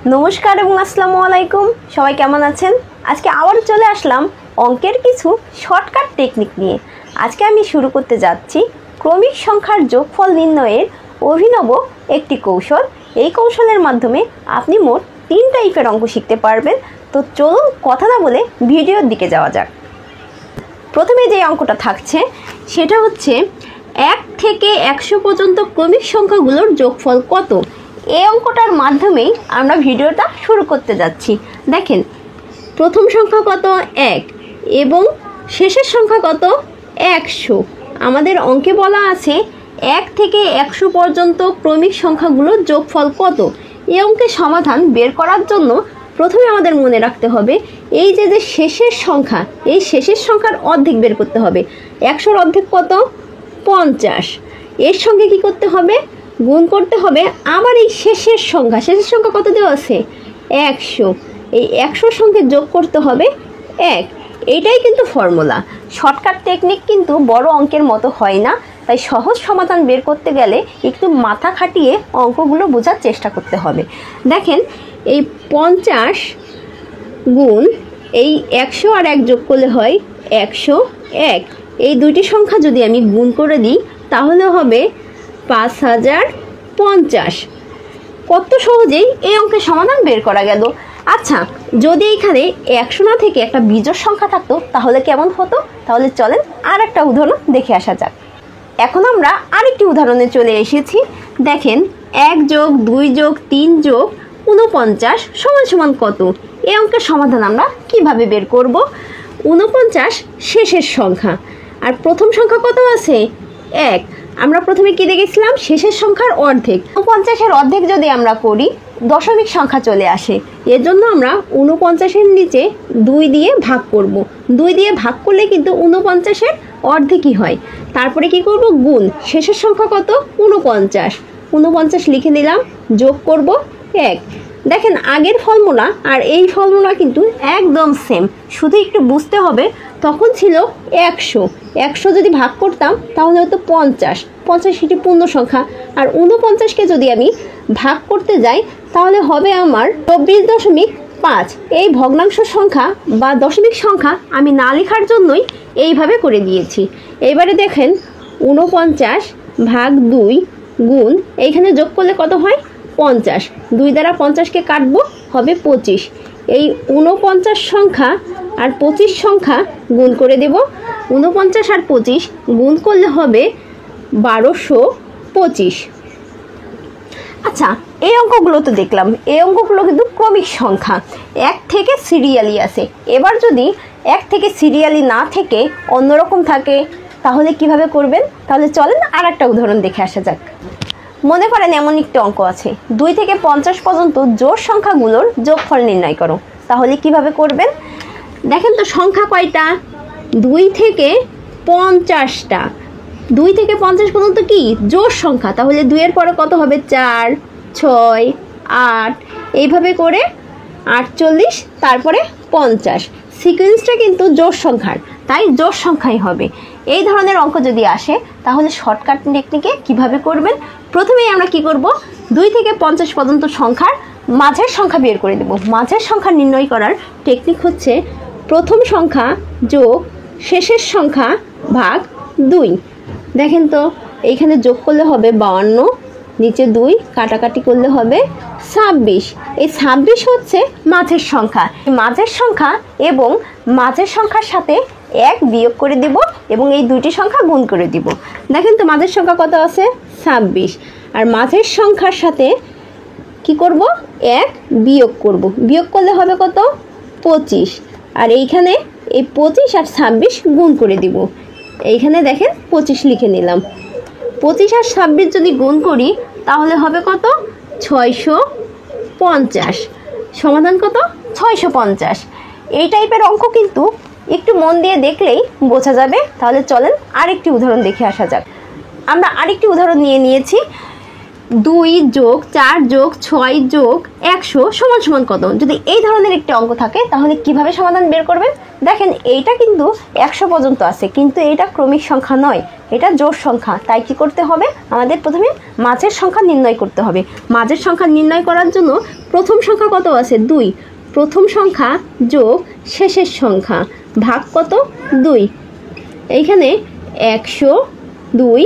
নমস্কার এবং আসসালামু আলাইকুম। সবাই কেমন আছেন? আজকে আবার চলে আসলাম অঙ্কের কিছু শর্টকাট টেকনিক নিয়ে। আজকে আমি শুরু করতে যাচ্ছি ক্রমিক সংখ্যার যোগফল নির্ণয়ের অভিনব একটি কৌশল। এই কৌশলের মাধ্যমে আপনি মোট 3 টাইপের অঙ্ক শিখতে পারবেন। তো চলুন কথা না বলে ভিডিওর দিকে যাওয়া যাক। প্রথমে যে অঙ্কটা থাকছে সেটা হচ্ছে 1 থেকে 100 পর্যন্ত ক্রমিক সংখ্যাগুলোর যোগফল কত। এই অঙ্কটার মাধ্যমেই আমরা ভিডিওটা শুরু করতে যাচ্ছি। দেখেন, প্রথম সংখ্যা কত 1 এবং শেষের সংখ্যা কত 100। আমাদের অঙ্কে বলা আছে 1 থেকে 100 পর্যন্ত ক্রমিক সংখ্যাগুলোর যোগফল কত। এই অঙ্কের সমাধান বের করার জন্য প্রথমে আমাদের মনে রাখতে হবে এই যে শেষের সংখ্যা, এই শেষের সংখ্যার অর্ধেক বের করতে হবে। 100-র অর্ধেক কত 50। এর সঙ্গে কি করতে হবে, গুণ করতে হবে আবার এই শেষের সংখ্যা কত দেওয়া আছে 100। এই 100-র সঙ্গে যোগ করতে হবে 1। এইটাই কিন্তু ফর্মুলা। শর্টকাট টেকনিক কিন্তু বড় অঙ্কের মতো হয় না, তাই সহজ সমাধান বের করতে গেলে একটু মাথা খাটিয়ে অঙ্কগুলো বোঝার চেষ্টা করতে হবে। দেখেন, এই 50 গুণ এই 100 আর 1 যোগ করলে হয় 101। এই দুইটি সংখ্যা যদি আমি গুণ করে দিই তাহলে হবে 5050। কত সহজেই এই অঙ্কের সমাধান বের করা গেল। আচ্ছা, যদি এখানে 100 না থেকে একটা বিজোড় সংখ্যা থাকতো তাহলে কেমন হতো? তাহলে চলেন আর একটা উদাহরণ দেখে আসা যাক। এখন আমরা আরেকটি উদাহরণে চলে এসেছি। দেখেন, 1 যোগ 2 যোগ 3 যোগ 49 সমান কত। এই অঙ্কের সমাধান আমরা কিভাবে বের করব? 49 শেষের সংখ্যা আর প্রথম সংখ্যা কত আছে 1। আমরা প্রথমে কি দেখেছিলাম, শেষের সংখ্যার অর্ধেক। 49-এর অর্ধেক যদি আমরা করি দশমিক সংখ্যা চলে আসে। এর জন্য আমরা 49-এর নিচে 2 দিয়ে ভাগ করব। 2 দিয়ে ভাগ করলে কিন্তু 49-এর অর্ধেকই হয়। তারপরে কি করব, গুণ শেষের সংখ্যা কত 49। 49 লিখে নিলাম, যোগ করব 1। দেখেন, আগের ফর্মুলা আর এই ফর্মুলা কিন্তু একদম সেম, শুধু একটু বুঝতে হবে তখন ছিল 100 যদি ভাগ করতাম তাহলে হতো 50 সেটি পূর্ণ সংখ্যা। আর 49-কে যদি আমি ভাগ করতে যাই তাহলে হবে আমার 24.5। এই ভগ্নাংশ সংখ্যা বা দশমিক সংখ্যা আমি না লেখার জন্যই এইভাবে করে দিয়েছি। এবারে দেখেন, 49 ভাগ 2 গুণ এইখানে যোগ করলে কত হয় 50। 2 দ্বারা 50-কে কাটবো, হবে 25। এই 49 সংখ্যা আর 25 সংখ্যা গুণ করে দেব। 49 আর 25 গুণ করলে হবে 1225। আচ্ছা, এই অঙ্কগুলো তো দেখলাম, এই অঙ্কগুলো কিন্তু ক্রমিক সংখ্যা, 1 থেকে সিরিয়ালি আছে। এবার যদি 1 থেকে সিরিয়ালি না থেকে অন্যরকম থাকে তাহলে কিভাবে করবেন? তাহলে চলেন আর একটা উদাহরণ দেখে আসা যাক। মনে করেন এমন একটি অঙ্ক আছে, 2 থেকে 50 পর্যন্ত জোড় সংখ্যাগুলোর যোগফল নির্ণয় করো। তাহলে কিভাবে করবেন? দেখেন তো, সংখ্যা কয়টা 2 থেকে 50টা। 2 থেকে 50 পর্যন্ত কি জোড় সংখ্যা, তাহলে 2 এর পরে কত হবে 4 6 8, এইভাবে করে 48, তারপরে 50। সিকোয়েন্সটা কিন্তু জোড় সংখ্যার, তাই জোড় সংখ্যাই হবে। এই ধরনের অঙ্ক যদি আসে তাহলে শর্টকাট টেকনিকে কিভাবে করবেন? প্রথমেই আমরা কি করব, 2 থেকে 50 পর্যন্ত সংখ্যার মাঝের সংখ্যা বের করে দেব। মাঝের সংখ্যা নির্ণয় করার টেকনিক হচ্ছে প্রথম সংখ্যা যোগ শেষের সংখ্যা ভাগ 2। দেখেন তো, এইখানে যোগ করলে হবে 52, নিচে 2 কাটাকাটি করলে হবে 26। এই 26 হচ্ছে মাঝের সংখ্যা। মাঝের সংখ্যা এবং মাঝের সংখ্যার সাথে 1 বিয়োগ করে দিব এবং এই দুইটি সংখ্যা গুণ করে দিব। দেখেন তো, মাঝের সংখ্যা কত আছে 26, আর মাঝের সংখ্যার সাথে কি করব 1 বিয়োগ করব। বিয়োগ করলে হবে কত 25, আর এইখানে এই 25 আর 26 গুণ করে দিব। এইখানে দেখেন 25 লিখে নিলাম। 25 আর 26 যদি গুণ করি তাহলে হবে কত 650। সমাধান কত 650। এই টাইপের অঙ্ক কিন্তু একটু মন দিয়ে দেখলেই বোঝা যাবে। তাহলে চলেন আরেকটি উদাহরণ দেখে আসা যাক। আমরা আরেকটি উদাহরণ নিয়েছি। 2 যোগ 4 যোগ 6 যোগ 100 সমান সমান কত? যদি এই ধরনের একটি অঙ্ক থাকে তাহলে কিভাবে সমাধান বের করবেন? দেখেন এইটা কিন্তু 100 পর্যন্ত আছে, কিন্তু এটা ক্রমিক সংখ্যা নয়, এটা জোড় সংখ্যা। তাই কি করতে হবে? আমাদের প্রথমে মাঝের সংখ্যা নির্ণয় করতে হবে। মাঝের সংখ্যা নির্ণয় করার জন্য প্রথম সংখ্যা কত আছে? 2। প্রথম সংখ্যা যোগ শেষের সংখ্যা ভাগ কত? 2। এইখানে 102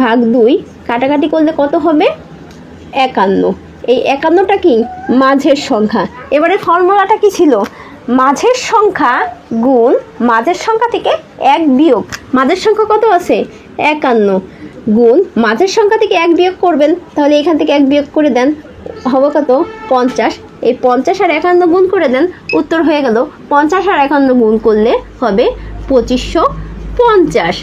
ভাগ 2 কাটাকাটি করলে কত হবে? 51। এই 51টা কি? মাঝের সংখ্যা। এবারে ফর্মুলাটা কি ছিল? মাঝের সংখ্যা গুণ মাঝের সংখ্যা থেকে 1 বিয়োগ মাঝের সংখ্যা কত আছে? 51 গুণ মাঝের সংখ্যা থেকে 1 বিয়োগ করবেন, তাহলে এখান থেকে 1 বিয়োগ করে দেন, হবে কত? 50। এই 50 আর 51 গুণ করে দেন, উত্তর হয়ে গেল 50 আর 51 গুণ করলে হবে 2550।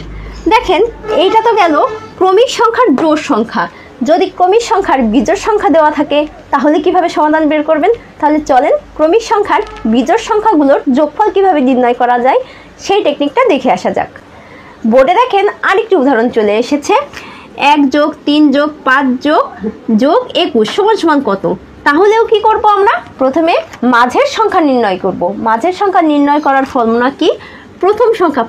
দেখেন এইটা তো গেল ক্রমিক সংখ্যার জোড় সংখ্যা। যদি ক্রমিক সংখ্যার বিজোড় সংখ্যা দেওয়া থাকে তাহলে কিভাবে সমাধান বের করবেন? তাহলে চলেন ক্রমিক সংখ্যার বিজোড় সংখ্যাগুলোর যোগফল কিভাবে নির্ণয় করা যায় সেই টেকনিকটা দেখে আসা যাক। বোর্ডে দেখেন আরেকটি উদাহরণ চলে এসেছে। 1 যোগ 3 যোগ 5 যোগ 21 সমান সমান কত? তাহলেও কি করব আমরা? প্রথমে মাঝের সংখ্যা নির্ণয় করব। মাঝের সংখ্যা নির্ণয় করার ফর্মুলা কি? প্রথম সংখ্যা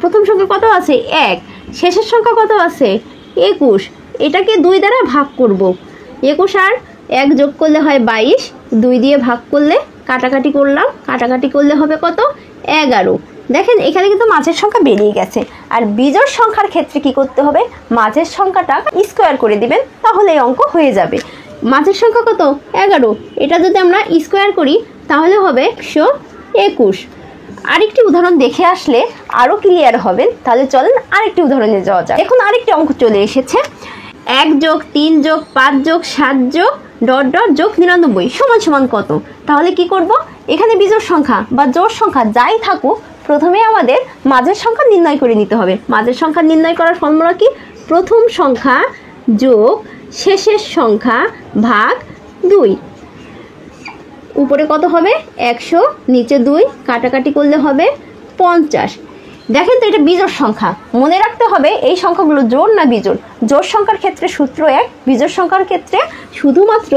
কত আছে? 1। শেষের সংখ্যা কত আছে? 21। এটাকে 2 দ্বারা ভাগ করব। 21 আর 1 যোগ করলে হয় 22, 2 দিয়ে ভাগ করলে কাটাকাটি করলাম, কাটাকাটি করলে হবে কত? 11। দেখেন এখানে কিন্তু মাঝের সংখ্যা বেরিয়ে গেছে। আর বিজোড় সংখ্যার ক্ষেত্রে কি করতে হবে? মাঝের সংখ্যাটা স্কোয়ার করে দিবেন, তাহলে এই অঙ্ক হয়ে যাবে। মাঝের সংখ্যা কত? 11। এটা যদি আমরা স্কোয়ার করি তাহলে হবে 121। আরেকটি উদাহরণ দেখে আসলে আরও ক্লিয়ার হবেন। তাহলে চলেন আরেকটি উদাহরণে যাওয়া যাক। এখন আরেকটি অঙ্ক চলে এসেছে। 1 যোগ 3 যোগ 5 যোগ 7 যোগ ... যোগ 99 সমান সমান কত? তাহলে কি করব? এখানে বিজোড় সংখ্যা বা জোড় সংখ্যা যাই থাকুক, প্রথমে আমাদের মাঝের সংখ্যা নির্ণয় করে নিতে হবে। মাঝের সংখ্যা নির্ণয় করার ফর্মুলা কি? প্রথম সংখ্যা যোগ শেষের সংখ্যা ভাগ 2। উপরে কত হবে? 100, নিচে 2, কাটাকাটি করলে হবে 50। দেখেন তো এটা বিজোড় সংখ্যা। মনে রাখতে হবে এই সংখ্যাগুলো জোড় না বিজোড়। জোড় সংখ্যার ক্ষেত্রে সূত্র 1, বিজোড় সংখ্যার ক্ষেত্রে শুধুমাত্র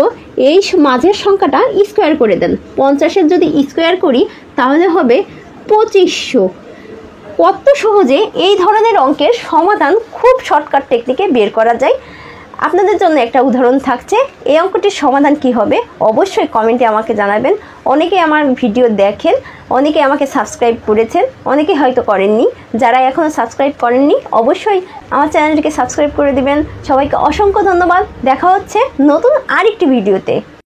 এই মাঝের সংখ্যাটা স্কোয়ার করে দেন। 50-এর যদি স্কোয়ার করি তাহলে হবে 2500। কত সহজে এই ধরনের অঙ্কের সমাধান খুব শর্টকাট টেকনিকে বের করা যায়। আপনাদের জন্য একটা উদাহরণ থাকছে। এই অঙ্কটির সমাধান কি হবে অবশ্যই কমেন্টে আমাকে জানাবেন। অনেকে আমার ভিডিও দেখেন, অনেকে আমাকে সাবস্ক্রাইব করেছেন, অনেকে হয়তো করেননি। যারা এখনও সাবস্ক্রাইব করেননি অবশ্যই আমার চ্যানেলটিকে সাবস্ক্রাইব করে দিবেন। সবাইকে অসংখ্য ধন্যবাদ। দেখা হচ্ছে নতুন আরেকটি ভিডিওতে।